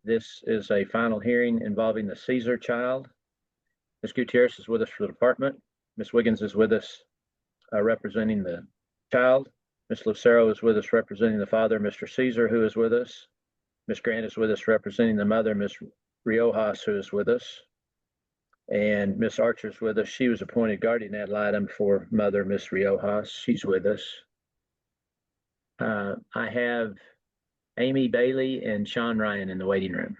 This is a final hearing involving the Caesar child. Ms. Gutierrez is with us for the department. Ms. Wiggins is with us representing the child. Ms. Lucero is with us representing the father, Mr. Caesar, who is with us. Ms. Grant is with us representing the mother, Ms. Riojas, who is with us. And Ms. Archer is with us. She was appointed guardian ad litem for mother, Ms. Riojas. She's with us. I have Amy Bailey and Sean Ryan in the waiting room.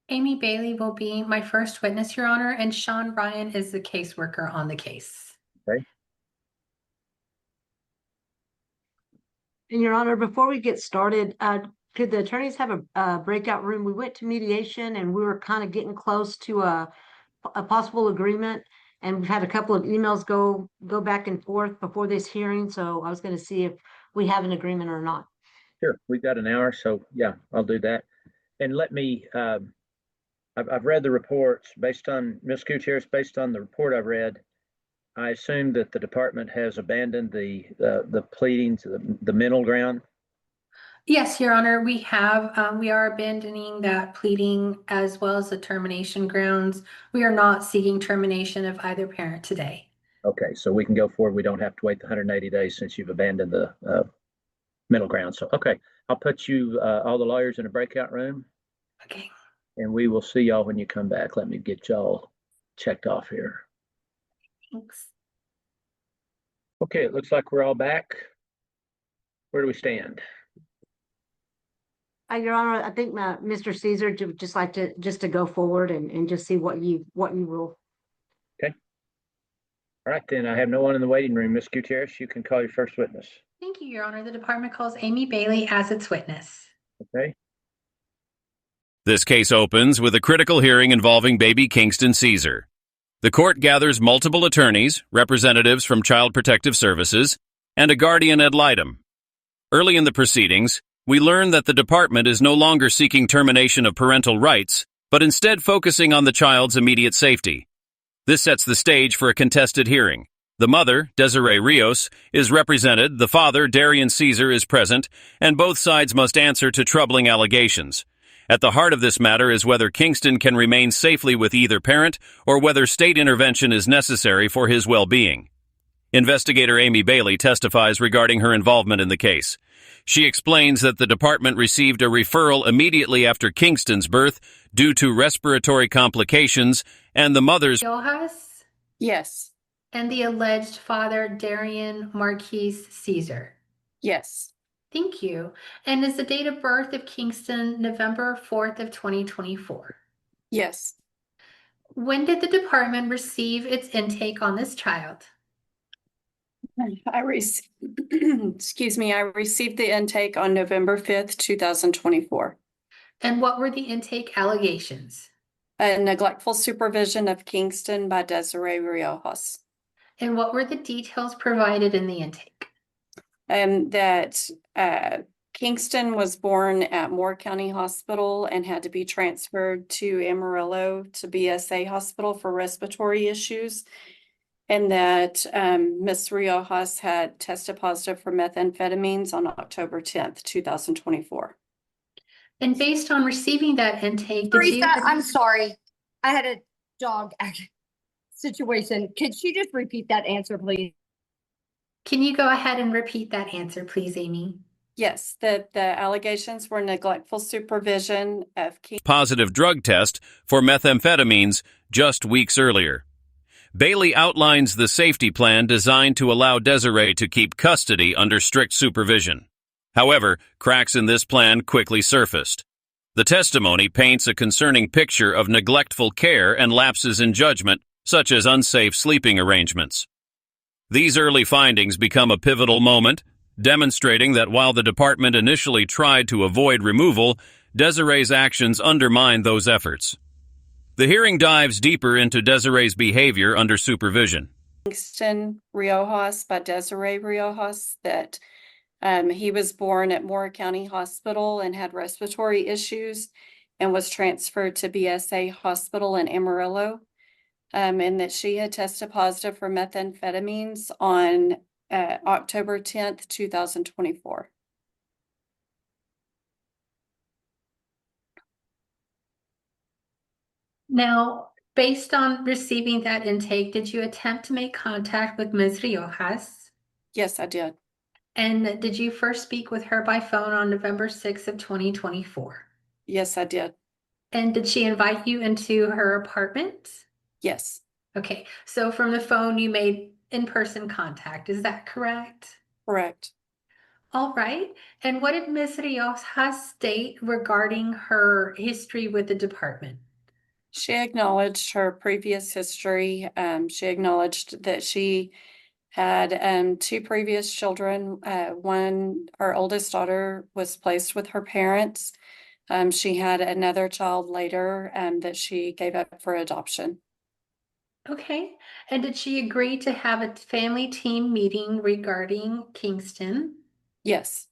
Amy Bailey will be my first witness, Your Honor, and Sean Ryan is the caseworker on the case. Okay. And Your Honor, before we get started, could the attorneys have a breakout room? We went to mediation and we were kind of getting close to a possible agreement, and we've had a couple of emails go back and forth before this hearing. So I was going to see if we have an agreement or not. Sure, we've got an hour, so yeah, I'll do that. And let me, I've read the reports based on Ms. Gutierrez. Based on the report I've read, I assume that the department has abandoned the pleadings, the middle ground. Yes, Your Honor, we have. We are abandoning that pleading as well as the termination grounds. We are not seeking termination of either parent today. Okay, so we can go forward. We don't have to wait the 180 days since you've abandoned the middle ground. So, okay, I'll put you, all the lawyers in a breakout room. Okay. And we will see y'all when you come back. Let me get y'all checked off here. Thanks. Okay, it looks like we're all back. Where do we stand? Your Honor, I think Mr. Caesar would just like to go forward and just see what you rule. Okay. All right, then I have no one in the waiting room. Ms. Gutierrez, you can call your first witness. Thank you, Your Honor. The department calls Amy Bailey as its witness. Okay. This case opens with a critical hearing involving baby Kingston Caesar. The court gathers multiple attorneys, representatives from Child Protective Services, and a guardian ad litem. Early in the proceedings, we learn that the department is no longer seeking termination of parental rights, but instead focusing on the child's immediate safety. This sets the stage for a contested hearing. The mother, Desiree Rios, is represented, the father, Darian Caesar, is present, and both sides must answer to troubling allegations. At the heart of this matter is whether Kingston can remain safely with either parent or whether state intervention is necessary for his well-being. Investigator Amy Bailey testifies regarding her involvement in the case. She explains that the department received a referral immediately after Kingston's birth due to respiratory complications and the mother's Riojas? Yes. And the alleged father, Darian Marquise Caesar? Yes. Thank you. And is the date of birth of Kingston November 4th of 2024? Yes. When did the department receive its intake on this child? Excuse me, I received the intake on November 5th, 2024. And what were the intake allegations? A neglectful supervision of Kingston by Desiree Riojas. And what were the details provided in the intake? That Kingston was born at Moore County Hospital and had to be transferred to Amarillo to BSA Hospital for respiratory issues. And that Ms. Riojas had tested positive for methamphetamines on October 10th, 2024. And based on receiving that intake, Teresa, I'm sorry. I had a dog situation. Could she just repeat that answer, please? Can you go ahead and repeat that answer, please, Amy? Yes, the allegations were neglectful supervision of positive drug test for methamphetamines just weeks earlier. Bailey outlines the safety plan designed to allow Desiree to keep custody under strict supervision. However, cracks in this plan quickly surfaced. The testimony paints a concerning picture of neglectful care and lapses in judgment, such as unsafe sleeping arrangements. These early findings become a pivotal moment, demonstrating that while the department initially tried to avoid removal, Desiree's actions undermined those efforts. The hearing dives deeper into Desiree's behavior under supervision. Kingston Riojas by Desiree Riojas, that he was born at Moore County Hospital and had respiratory issues and was transferred to BSA Hospital in Amarillo, and that she had tested positive for methamphetamines on October 10th, 2024. Now, based on receiving that intake, did you attempt to make contact with Ms. Riojas? Yes, I did. And did you first speak with her by phone on November 6th of 2024? Yes, I did. And did she invite you into her apartment? Yes, Okay, so from the phone, you made in-person contact, is that correct? correct. All right, and what did Ms. Riojas state regarding her history with the department? She acknowledged her previous history. She acknowledged that she had two previous children. One, her oldest daughter, was placed with her parents. She had another child later that she gave up for adoption. Okay, and did she agree to have a family team meeting regarding Kingston? Yes,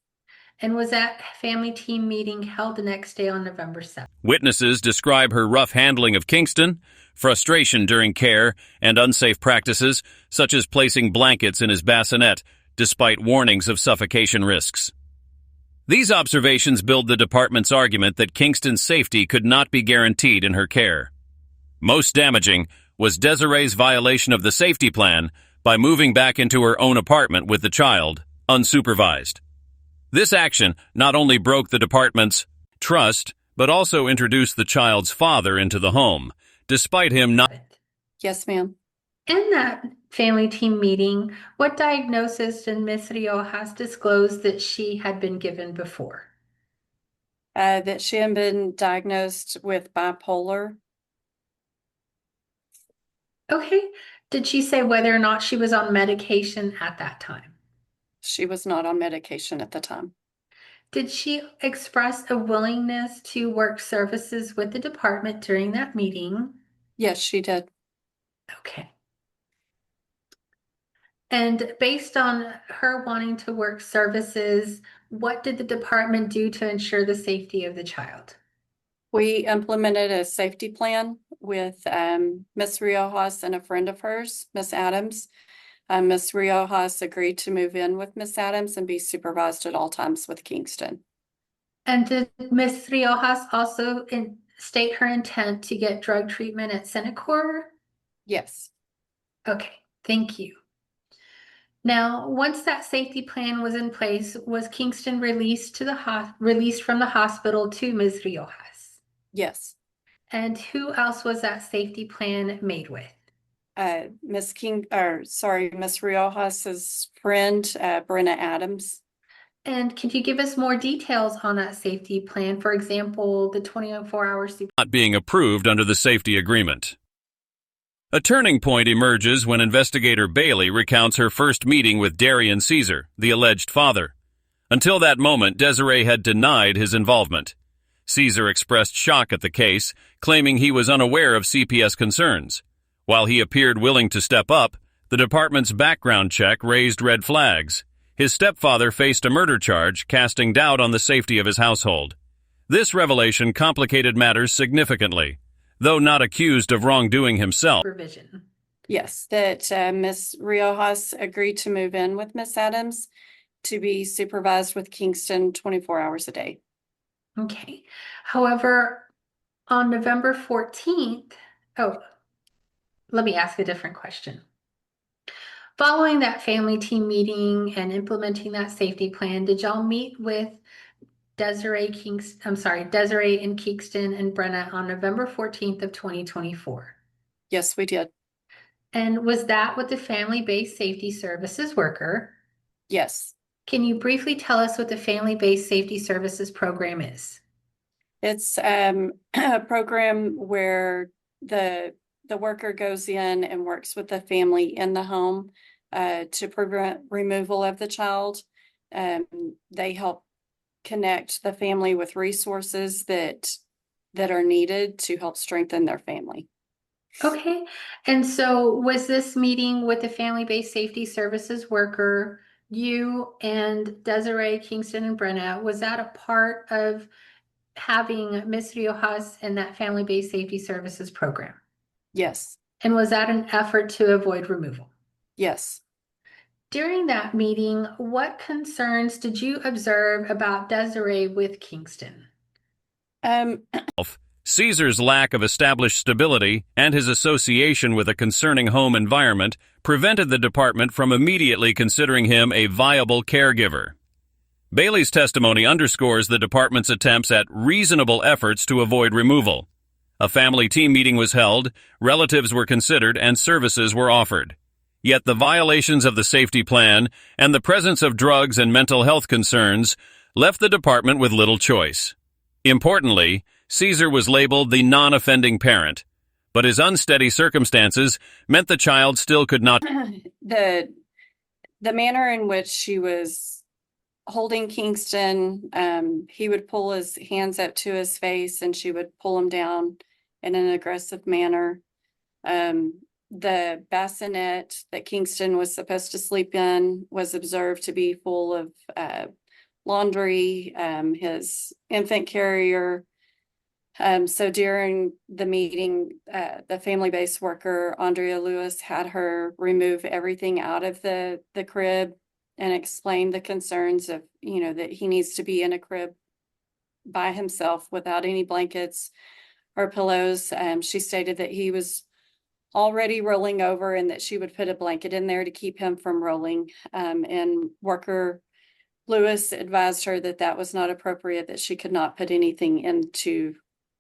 And was that family team meeting held the next day on November 7th? Witnesses describe her rough handling of Kingston, frustration during care, and unsafe practices, such as placing blankets in his bassinet, despite warnings of suffocation risks. These observations build the department's argument that Kingston's safety could not be guaranteed in her care. Most damaging was Desiree's violation of the safety plan by moving back into her own apartment with the child, unsupervised. This action not only broke the department's trust, but also introduced the child's father into the home, despite him not. yes, ma'am. In that family team meeting, what diagnosis did Ms. Riojas disclose that she had been given before? That she had been diagnosed with bipolar. Okay, did she say whether or not she was on medication at that time? She was not on medication at the time. Did she express a willingness to work services with the department during that meeting? Yes, she did. Okay. And based on her wanting to work services, what did the department do to ensure the safety of the child? We implemented a safety plan with Ms. Riojas and a friend of hers, Miss Adams. Ms. Riojas agreed to move in with Miss Adams and be supervised at all times with Kingston. And did Ms. Riojas also state her intent to get drug treatment at Senecor? Yes, Okay, thank you. Now, once that safety plan was in place, was Kingston released to the released from the hospital to Ms. Riojas? yes. And who else was that safety plan made with? Miss Riojas's friend, Brenna Adams. And can you give us more details on that safety plan? For example, the 24-hour super. Not being approved under the safety agreement. A turning point emerges when Investigator Bailey recounts her first meeting with Darian Caesar, the alleged father. Until that moment, Desiree had denied his involvement. Caesar expressed shock at the case, claiming he was unaware of CPS concerns. While he appeared willing to step up, the department's background check raised red flags. His stepfather faced a murder charge, casting doubt on the safety of his household. This revelation complicated matters significantly. Though not accused of wrongdoing himself. Supervision. Yes, that Miss Riojas agreed to move in with Miss Adams to be supervised with Kingston 24 hours a day. Okay. However, on November 14th, let me ask a different question. Following that family team meeting and implementing that safety plan, did y'all meet with Desiree and Kingston and Brenna on November 14th of 2024? Yes, we did. And was that with the family-based safety services worker? Yes. Can you briefly tell us what the family-based safety services program is? It's a program where the worker goes in and works with the family in the home to prevent removal of the child. They help connect the family with resources that are needed to help strengthen their family. Okay, and so was this meeting with the family-based safety services worker, you and Desiree, Kingston, and Brenna, was that a part of having Ms. Riojas in that family-based safety services program? Yes. And was that an effort to avoid removal? Yes. During that meeting, what concerns did you observe about Desiree with Kingston? Caesar's lack of established stability and his association with a concerning home environment prevented the department from immediately considering him a viable caregiver. Bailey's testimony underscores the department's attempts at reasonable efforts to avoid removal. A family team meeting was held, relatives were considered, and services were offered. Yet the violations of the safety plan and the presence of drugs and mental health concerns left the department with little choice. Importantly, Caesar was labeled the non-offending parent, but his unsteady circumstances meant the child still could not. The manner in which she was holding Kingston, he would pull his hands up to his face and she would pull him down in an aggressive manner. The bassinet that Kingston was supposed to sleep in was observed to be full of laundry, his infant carrier. So during the meeting, the family-based worker, Andrea Lewis, had her remove everything out of the crib and explain the concerns of, that he needs to be in a crib by himself without any blankets or pillows. She stated that he was already rolling over and that she would put a blanket in there to keep him from rolling. And worker Lewis advised her that that was not appropriate, that she could not put anything into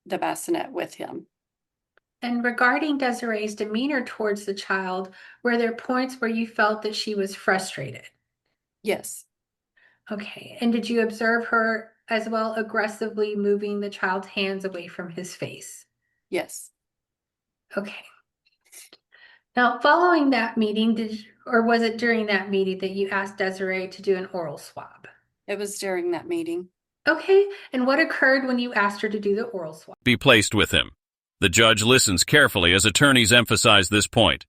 the bassinet with him. And regarding Desiree's demeanor towards the child, were there points where you felt that she was frustrated? Yes. Okay. And did you observe her as well aggressively moving the child's hands away from his face? Yes. Okay. Now, following that meeting, or was it during that meeting that you asked Desiree to do an oral swab? It was during that meeting. Okay. And what occurred when you asked her to do the oral swab? Be placed with him. The judge listens carefully as attorneys emphasize this point.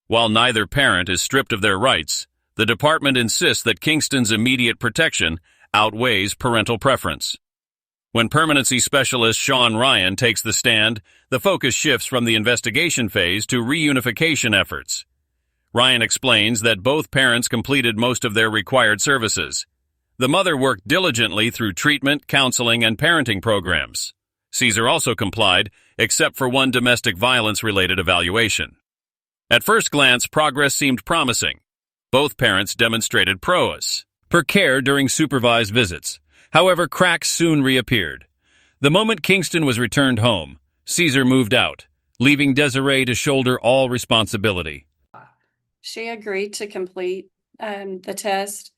While neither parent is stripped of their rights, the department insists that Kingston's immediate protection outweighs parental preference. When permanency specialist Sean Ryan takes the stand, the focus shifts from the investigation phase to reunification efforts. Ryan explains that both parents completed most of their required services. The mother worked diligently through treatment, counseling, and parenting programs. Caesar also complied, except for one domestic violence-related evaluation. At first glance, progress seemed promising. Both parents demonstrated prowess per care during supervised visits. However, cracks soon reappeared. The moment Kingston was returned home, Caesar moved out, leaving Desiree to shoulder all responsibility. She agreed to complete the test,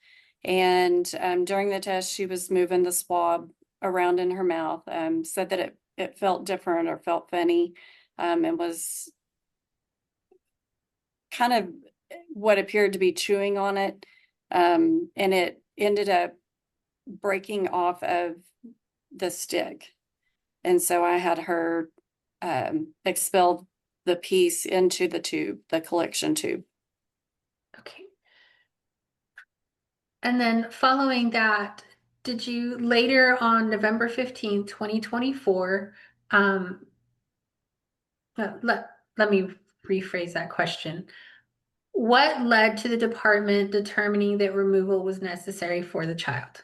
and during the test, she was moving the swab around in her mouth, said that it felt different or felt funny, and was kind of what appeared to be chewing on it, and it ended up breaking off of the stick. And so I had her expel the piece into the tube, the collection tube. Okay. And then following that, did you later on November 15th, 2024, let me rephrase that question. What led to the department determining that removal was necessary for the child?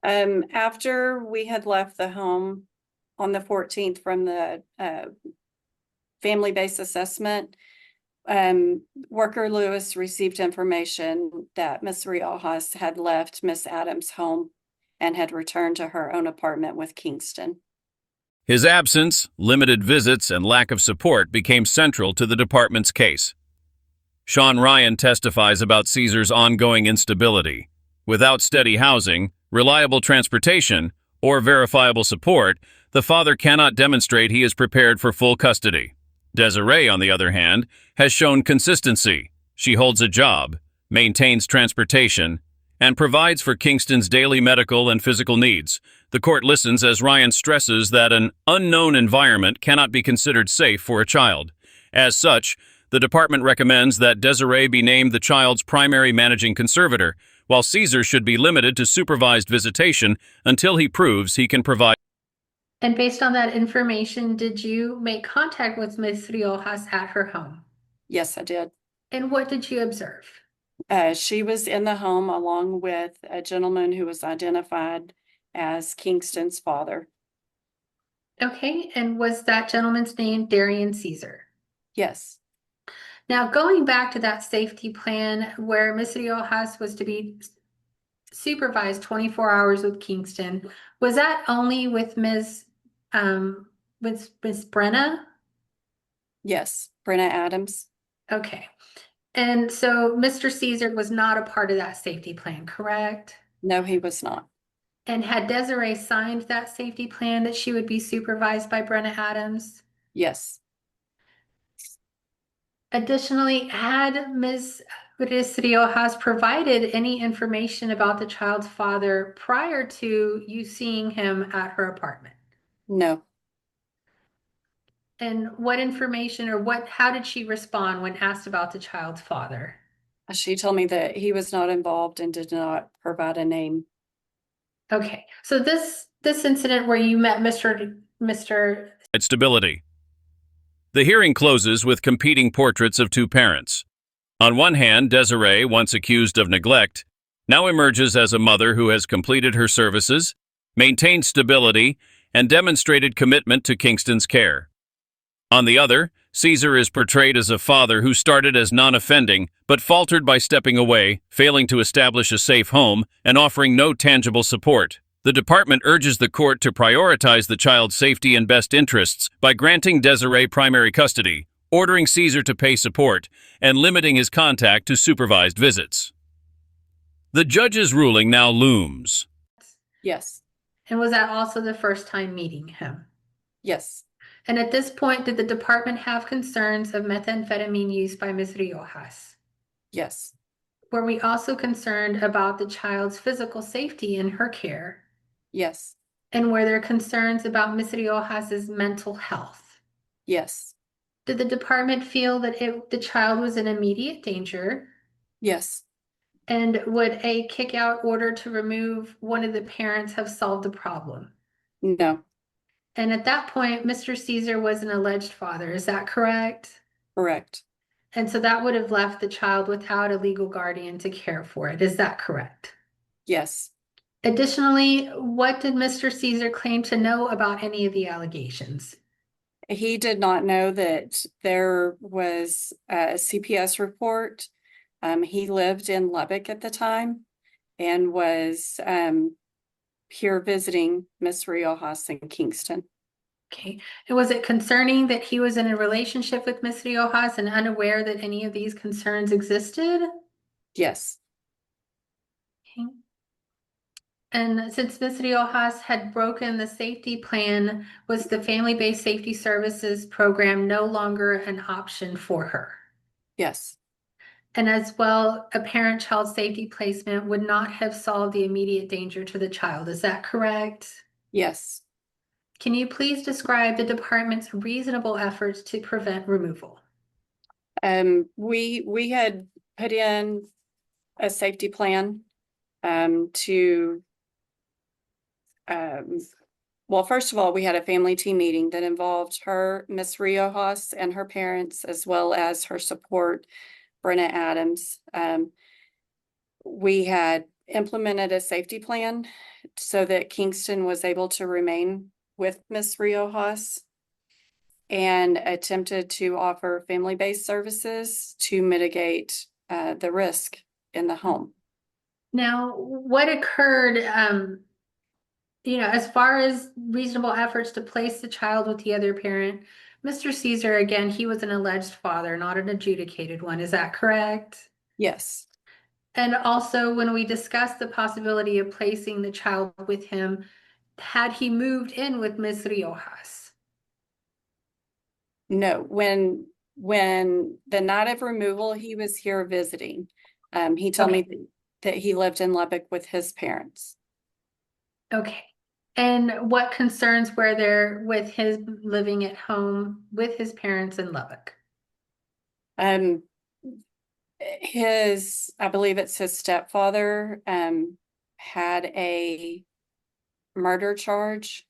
After we had left the home on the 14th from the family-based assessment, worker Lewis received information that Miss Riojas had left Miss Adams' home and had returned to her own apartment with Kingston. His absence, limited visits, and lack of support became central to the department's case. Sean Ryan testifies about Caesar's ongoing instability. Without steady housing, reliable transportation, or verifiable support, the father cannot demonstrate he is prepared for full custody. Desiree, on the other hand, has shown consistency. She holds a job, maintains transportation, and provides for Kingston's daily medical and physical needs. The court listens as Ryan stresses that an unknown environment cannot be considered safe for a child. As such, the department recommends that Desiree be named the child's primary managing conservator, while Caesar should be limited to supervised visitation until he proves he can provide. And based on that information, did you make contact with Ms. Riojas at her home? Yes, I did. And what did you observe? She was in the home along with a gentleman who was identified as Kingston's father. Okay, and was that gentleman's name Darian Caesar? Yes, Now, going back to that safety plan where Miss Riojas was to be supervised 24 hours with Kingston, was that only with with Miss Brenna? yes, Brenna Adams. Okay. And so Mr. Caesar was not a part of that safety plan, correct? No, he was not. And had Desiree signed that safety plan that she would be supervised by Brenna Adams? Yes, Additionally, had Ms. Riojas provided any information about the child's father prior to you seeing him at her apartment? no. And what information or how did she respond when asked about the child's father? She told me that he was not involved and did not provide a name. Okay, so this incident where you met Mr. Stability. The hearing closes with competing portraits of two parents. On one hand, Desiree, once accused of neglect, now emerges as a mother who has completed her services, maintained stability, and demonstrated commitment to Kingston's care. On the other, Caesar is portrayed as a father who started as non-offending, but faltered by stepping away, failing to establish a safe home, and offering no tangible support. The department urges the court to prioritize the child's safety and best interests by granting Desiree primary custody, ordering Caesar to pay support, and limiting his contact to supervised visits. The judge's ruling now looms. Yes, And was that also the first time meeting him? yes, And at this point, did the department have concerns of methamphetamine use by Ms. Riojas? yes, Were we also concerned about the child's physical safety in her care? yes, And were there concerns about Ms. Riojas's mental health? yes, Did the department feel that the child was in immediate danger? yes. And would a kick-out order to remove one of the parents have solved the problem? No, And at that point, Mr. Caesar was an alleged father, is that correct? correct. And so that would have left the child without a legal guardian to care for it, is that correct? Yes. Additionally, what did Mr. Caesar claim to know about any of the allegations? He did not know that there was a CPS report. He lived in Lubbock at the time and was here visiting Miss Riojas in Kingston. Okay, and was it concerning that he was in a relationship with Ms. Riojas and unaware that any of these concerns existed? Yes, Okay. And since Ms. Riojas had broken the safety plan, was the Family-Based Safety Services program no longer an option for her? yes, And as well, a parent-child safety placement would not have solved the immediate danger to the child, is that correct? yes. Can you please describe the department's reasonable efforts to prevent removal? We had put in a safety plan well, first of all, we had a family team meeting that involved her, Miss Riojas, and her parents, as well as her support, Brenna Adams. We had implemented a safety plan so that Kingston was able to remain with Miss Riojas and attempted to offer family-based services to mitigate the risk in the home. Now, what occurred, as far as reasonable efforts to place the child with the other parent, Mr. Caesar, again, he was an alleged father, not an adjudicated one, is that correct? Yes, And also, when we discussed the possibility of placing the child with him, had he moved in with Ms. Riojas? no, when the night of removal, he was here visiting. He told me that he lived in Lubbock with his parents. Okay. And what concerns were there with his living at home with his parents in Lubbock? I believe it's his stepfather, had a murder charge.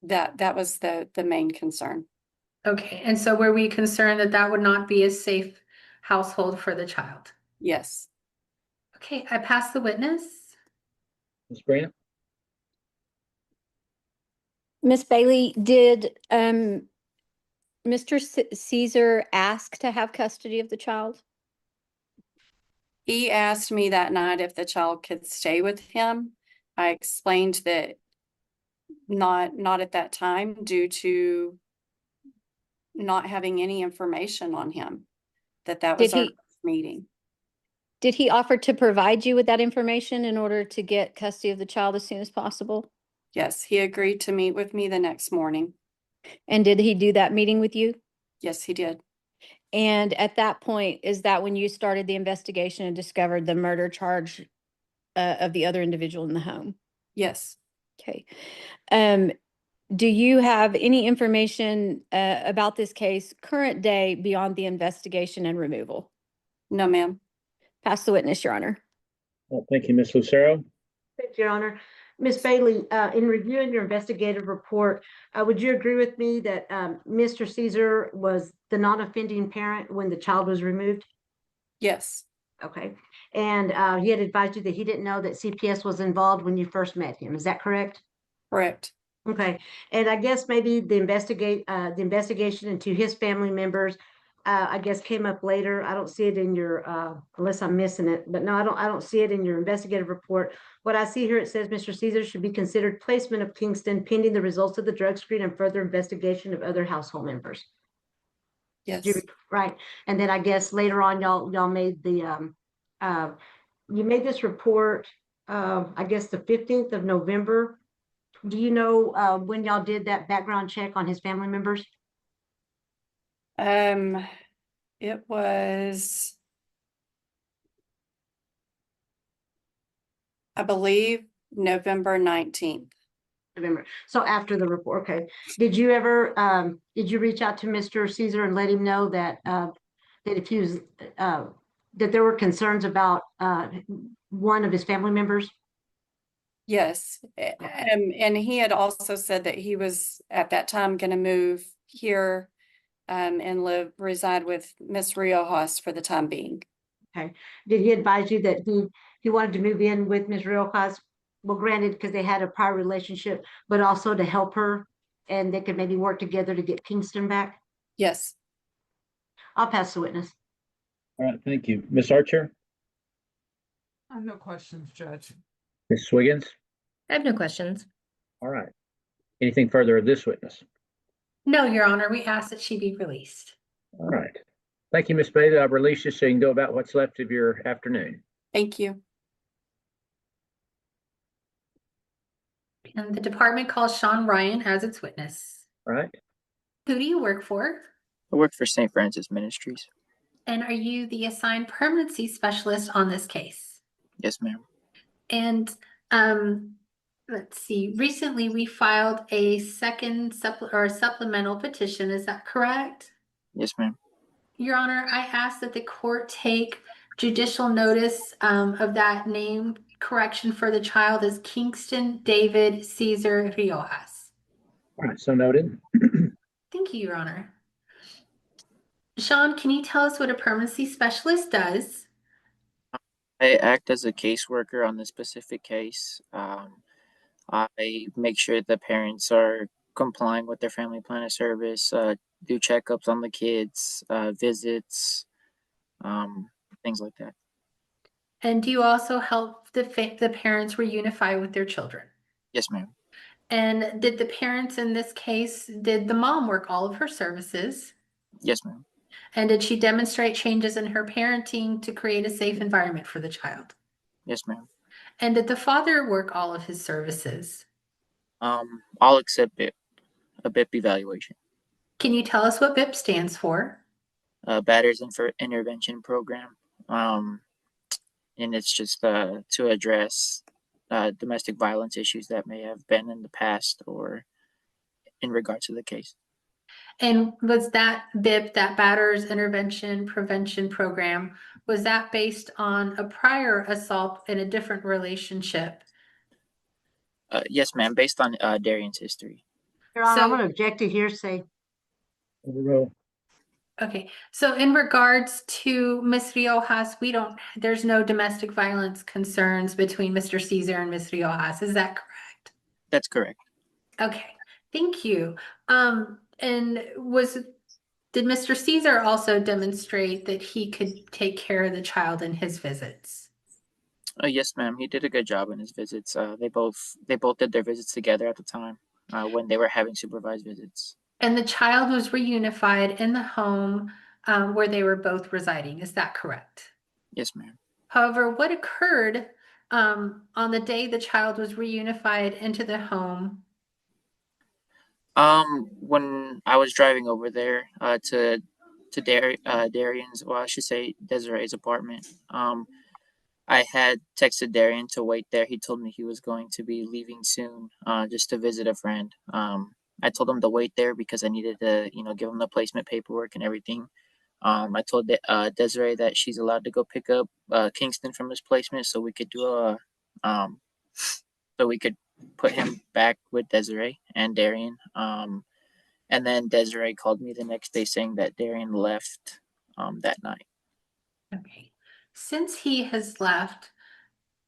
That was the main concern. Okay, and so were we concerned that that would not be a safe household for the child? Yes. Okay, I pass the witness. Ms. Brand? Miss Bailey, did Mr. Caesar ask to have custody of the child? He asked me that night if the child could stay with him. I explained that not at that time due to not having any information on him, that was Did our he- meeting. Did he offer to provide you with that information in order to get custody of the child as soon as possible? Yes, he agreed to meet with me the next morning. And did he do that meeting with you? Yes, he did. And at that point, is that when you started the investigation and discovered the murder charge of the other individual in the home? Yes. Okay. Do you have any information about this case current day beyond the investigation and removal? No, ma'am. Pass the witness, Your Honor. Well, thank you, Ms. Lucero. Thank you, Your Honor. Ms. Bailey, in reviewing your investigative report, would you agree with me that Mr. Caesar was the non-offending parent when the child was removed? Yes. Okay. And he had advised you that he didn't know that CPS was involved when you first met him. Is that correct? Correct. Okay. And I guess maybe the investigation into his family members, I guess came up later. I don't see it in your, unless I'm missing it, but no, I don't see it in your investigative report. What I see here, it says Mr. Caesar should be considered placement of Kingston pending the results of the drug screen and further investigation of other household members. Yes. Right. And then I guess later on, y'all made the, you made this report, I guess the 15th of November. Do you know when y'all did that background check on his family members? It was, I believe, November 19th. November. So after the report, okay. Did you ever, did you reach out to Mr. Caesar and let him know that, that if he was, that there were concerns about one of his family members? Yes. And he had also said that he was at that time going to move here and reside with Miss Riojas for the time being. Okay. Did he advise you that he wanted to move in with Ms. Riojas? Well, granted, because they had a prior relationship, but also to help her and they could maybe work together to get Kingston back? Yes. I'll pass the witness. All right, thank you. Ms. Archer, I have no questions, Judge. Ms. Wiggins. I have no questions. All right. Anything further of this witness? No, Your Honor, we ask that she be released. All right. Thank you, Ms. Bailey. I've released you so you can go about what's left of your afternoon. Thank you. And the department calls Sean Ryan as its witness. All right. Who do you work for? I work for St. Francis Ministries. And are you the assigned permanency specialist on this case? Yes, ma'am. And let's see, recently we filed a second supplemental petition. Is that correct? Yes, ma'am. Your Honor, I ask that the court take judicial notice of that name correction for the child as Kingston David Caesar Riojas. All right, so noted. Thank you, Your Honor. Sean, can you tell us what a permanency specialist does? I act as a caseworker on this specific case. I make sure the parents are complying with their family plan of service, do checkups on the kids, visits, things like that. And do you also help the parents reunify with their children? Yes, ma'am. And did the parents in this case, did the mom work all of her services? Yes, ma'am. And did she demonstrate changes in her parenting to create a safe environment for the child? Yes, ma'am. And did the father work all of his services? I'll accept it. A BIP evaluation. Can you tell us what BIP stands for? Batters Intervention Program. And it's just to address domestic violence issues that may have been in the past or in regard to the case. And was that BIP, that Batters Intervention Prevention Program, was that based on a prior assault in a different relationship? Yes, ma'am. Based on Darian's history. Your Honor, I'm So- going to object to hearsay. Overrule. Okay, so in regards to Ms. Riojas, there's no domestic violence concerns between Mr. Caesar and Ms. Riojas, is that correct? That's correct. Okay, Thank you. And did Mr. Caesar also demonstrate that he could take care of the child in his visits? Yes, ma'am. He did a good job in his visits. They both did their visits together at the time when they were having supervised visits. And the child was reunified in the home where they were both residing. Is that correct? Yes, ma'am. However, what occurred on the day the child was reunified into the home? When I was driving over there to Darian's, well, I should say Desiree's apartment. I had texted Darian to wait there. He told me he was going to be leaving soon, just to visit a friend. I told him to wait there because I needed to, give him the placement paperwork and everything. I told Desiree that she's allowed to go pick up Kingston from his placement, so we could um, so we could put him back with Desiree and Darian. And then Desiree called me the next day saying that Darian left that night. Okay. Since he has left,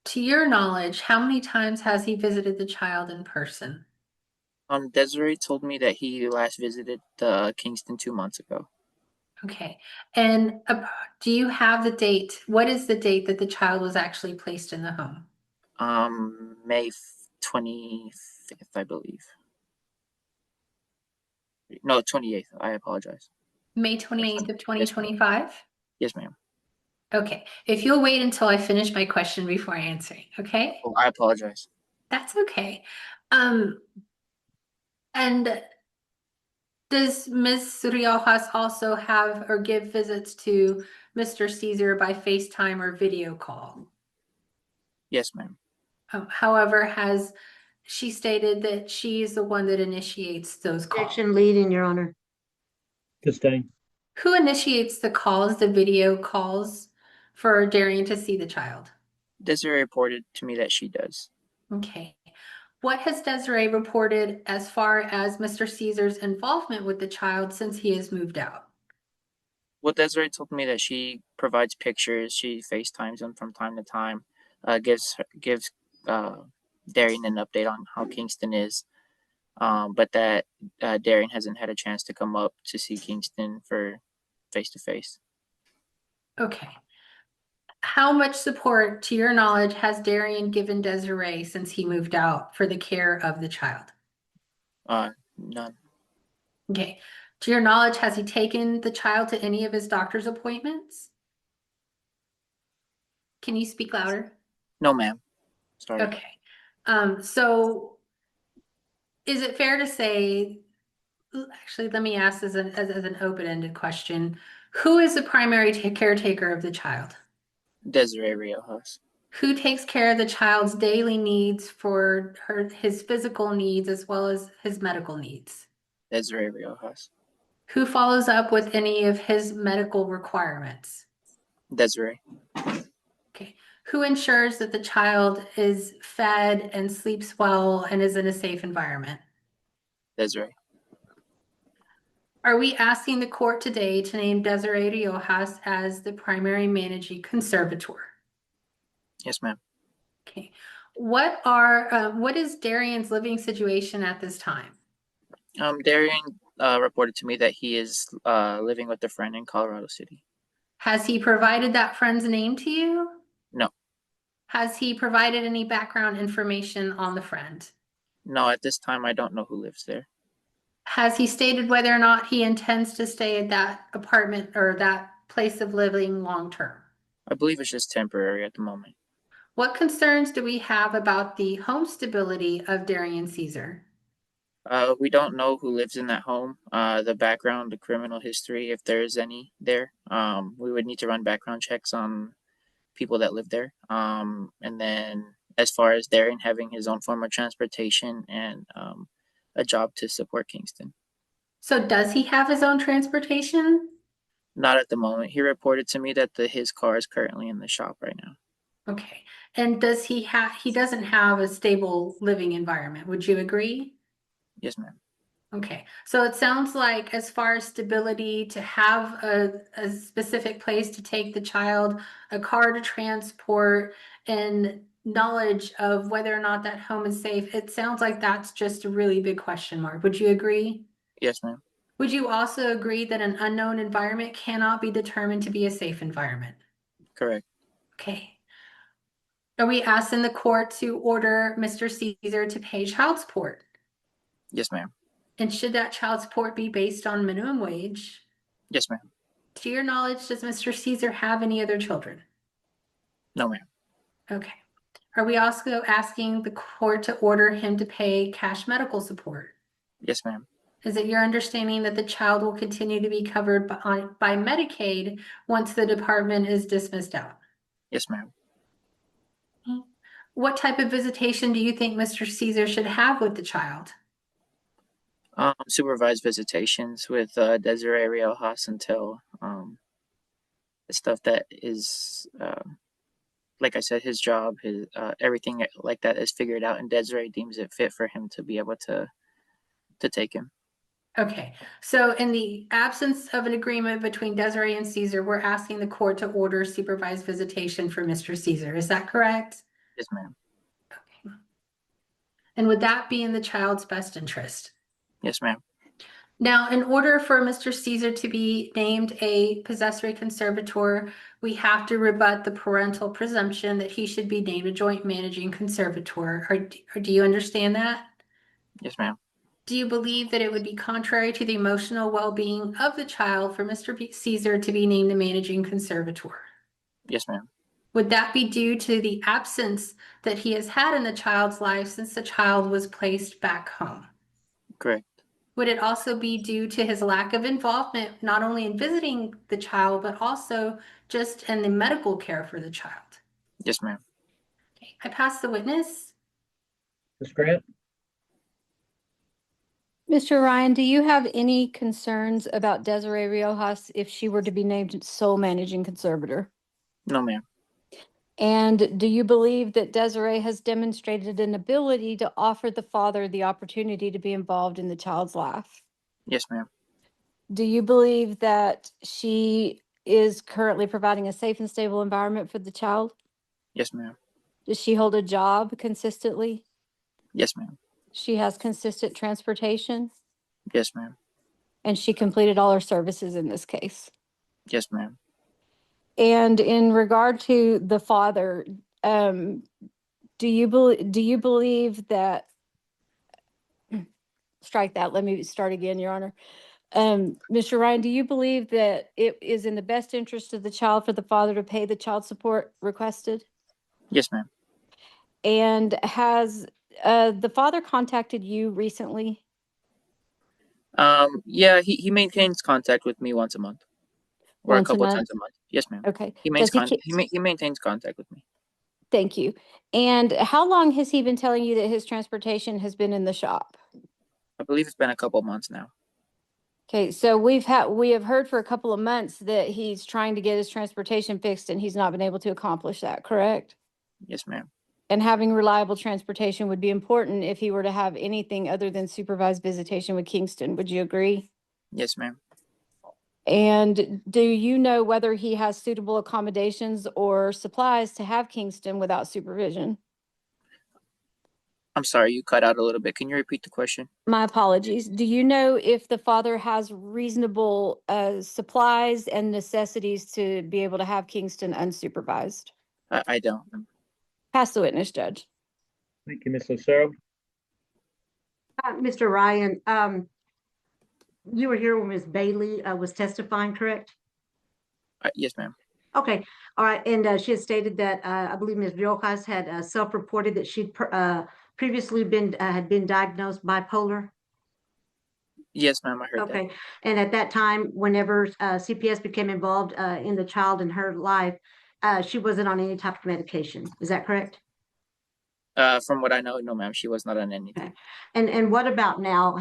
to your knowledge, how many times has he visited the child in person? Desiree told me that he last visited Kingston 2 months ago. Okay. And do you have the date? What is the date that the child was actually placed in the home? May 25th, I believe. No, 28th. I apologize. May 28th of 2025? Yes, ma'am. Okay. If you'll wait until I finish my question before answering, okay? Oh, I apologize. That's okay. And does Ms. Riojas also have or give visits to Mr. Caesar by FaceTime or video call? Yes, ma'am. However, has she stated that she's the one that initiates those calls? Objection leading, Your Honor. Sustain. Who initiates the calls, the video calls for Darian to see the child? Desiree reported to me that she does. Okay. What has Desiree reported as far as Mr. Caesar's involvement with the child since he has moved out? Well, Desiree told me that she provides pictures. She FaceTimes him from time to time. Gives Darian an update on how Kingston is. But that Darian hasn't had a chance to come up to see Kingston for face to face. Okay. How much support, to your knowledge, has Darian given Desiree since he moved out for the care of the child? None. Okay. To your knowledge, has he taken the child to any of his doctor's appointments? Can you speak louder? No, ma'am. Sorry. Okay. So is it fair to say, actually, let me ask as an open-ended question. Who is the primary caretaker of the child? Desiree Riojas. Who takes care of the child's daily needs for his physical needs as well as his medical needs? Desiree Riojas. Who follows up with any of his medical requirements? Desiree. Okay. Who ensures that the child is fed and sleeps well and is in a safe environment? Desiree. Are we asking the court today to name Desiree Riojas as the primary managing conservator? Yes, ma'am. Okay. What is Darian's living situation at this time? Darian reported to me that he is living with a friend in Colorado City. Has he provided that friend's name to you? No. Has he provided any background information on the friend? No, at this time I don't know who lives there. Has he stated whether or not he intends to stay at that apartment or that place of living long term? I believe it's just temporary at the moment. What concerns do we have about the home stability of Darian Caesar? We don't know who lives in that home, the background, the criminal history, if there is any there. We would need to run background checks on people that live there. And then as far as Darian having his own form of transportation and a job to support Kingston. So does he have his own transportation? Not at the moment. He reported to me that his car is currently in the shop right now. Okay. And he doesn't have a stable living environment. Would you agree? Yes, ma'am. Okay. So it sounds like as far as stability, to have a specific place to take the child, a car to transport, and knowledge of whether or not that home is safe, it sounds like that's just a really big question mark. Would you agree? Yes, ma'am. Would you also agree that an unknown environment cannot be determined to be a safe environment? Correct. Okay. Are we asking the court to order Mr. Caesar to pay child support? Yes, ma'am. And should that child support be based on minimum wage? Yes, ma'am. To your knowledge, does Mr. Caesar have any other children? No, ma'am. Okay. Are we also asking the court to order him to pay cash medical support? Yes, ma'am. Is it your understanding that the child will continue to be covered by Medicaid once the department is dismissed out? Yes, ma'am. What type of visitation do you think Mr. Caesar should have with the child? Supervised visitations with Desiree Riojas until the stuff that is, like I said, his job, his everything like that is figured out, and Desiree deems it fit for him to be able to take him. Okay, so in the absence of an agreement between Desiree and Caesar, we're asking the court to order supervised visitation for Mr. Caesar. Is that correct? Yes, ma'am. Okay. And would that be in the child's best interest? Yes, ma'am. Now, in order for Mr. Caesar to be named a possessory conservator, we have to rebut the parental presumption that he should be named a joint managing conservator. Or do you understand that? Yes, ma'am. Do you believe that it would be contrary to the emotional well-being of the child for Mr. Caesar to be named the managing conservator? Yes, ma'am. Would that be due to the absence that he has had in the child's life since the child was placed back home? Correct. Would it also be due to his lack of involvement, not only in visiting the child, but also just in the medical care for the child? Yes, ma'am. Okay, I pass the witness. Ms. Grant? Mr. Ryan, do you have any concerns about Desiree Riojas if she were to be named sole managing conservator? No, ma'am. And do you believe that Desiree has demonstrated an ability to offer the father the opportunity to be involved in the child's life? Yes, ma'am. Do you believe that she is currently providing a safe and stable environment for the child? Yes, ma'am. Does she hold a job consistently? Yes, ma'am. She has consistent transportation? Yes, ma'am. And she completed all her services in this case? Yes, ma'am. And in regard to the father, do you believe that, strike that, let me start again, Your Honor. Mr. Ryan, do you believe that it is in the best interest of the child for the father to pay the child support requested? Yes, ma'am. And has the father contacted you recently? Yeah, he maintains contact with me once a month, or a Once a couple month? times a month. Yes, ma'am. Okay. He maintains contact with me. Thank you. And how long has he been telling you that his transportation has been in the shop? I believe it's been a couple months now. Okay, so we have heard for a couple of months that he's trying to get his transportation fixed and he's not been able to accomplish that, correct? Yes, ma'am. And having reliable transportation would be important if he were to have anything other than supervised visitation with Kingston. Would you agree? Yes, ma'am. And do you know whether he has suitable accommodations or supplies to have Kingston without supervision? I'm sorry, you cut out a little bit. Can you repeat the question? My apologies. Do you know if the father has reasonable supplies and necessities to be able to have Kingston unsupervised? I don't. Pass the witness, Judge. Thank you, Ms. Lucero. Mr. Ryan, you were here when Ms. Bailey was testifying, correct? Yes, ma'am. Okay, all right, and she had stated that I believe Ms. Riojas had self-reported that she'd previously had been diagnosed bipolar. Yes, ma'am. I heard that. Okay, and at that time, whenever CPS became involved in the child in her life, she wasn't on any type of medication. Is that correct? From what I know, no, ma'am. She was not on anything. Okay. And what about now?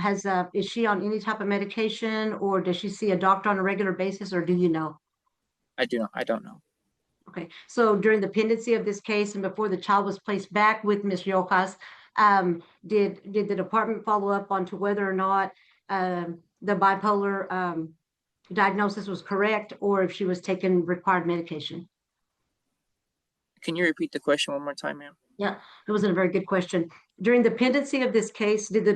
Is she on any type of medication, or does she see a doctor on a regular basis, or do you know? I don't know. Okay, so during the pendency of this case and before the child was placed back with Ms. Riojas, did the department follow up onto whether or not the bipolar diagnosis was correct, or if she was taking required medication? Can you repeat the question one more time, ma'am? Yeah, it wasn't a very good question. During the pendency of this case, did the